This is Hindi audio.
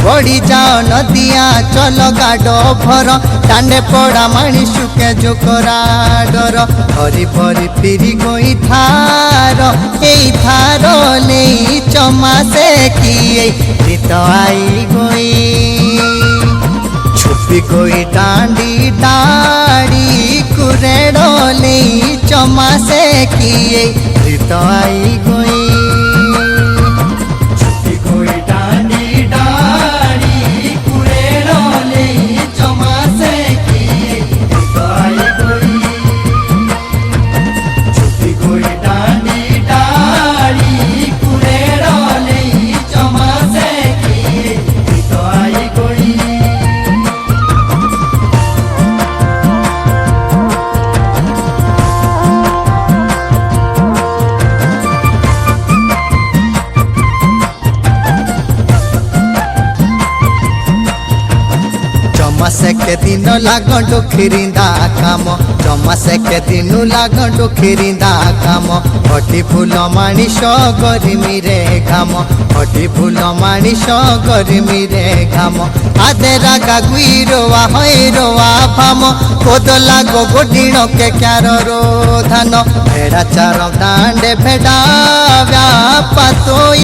बढ़ी जाओ नदिया चल गाडो भर टांडे पड़ा माणी शुके जो करा डर हरी भरी फिरी गई थार यही थार नहीं चमासे किए रीत आई गई छुपी गई डांडी डाड़ी कुरेड़ो नहीं चमासे किए रीत आई गई जमासे के दिन लागन डोखिरिंदा काम जमासे के दिन लागन डोखिरिंदा काम हटी फूल मानिश गरिमी रे घाम हटी फूल मानिश गरिमी रे घाम आदे रागा गुईरोवा हईरोवा भाम कोदला गोगोडिण के क्यार रो धान भेड़ा चार दांडे भेड़ा व्यापा तो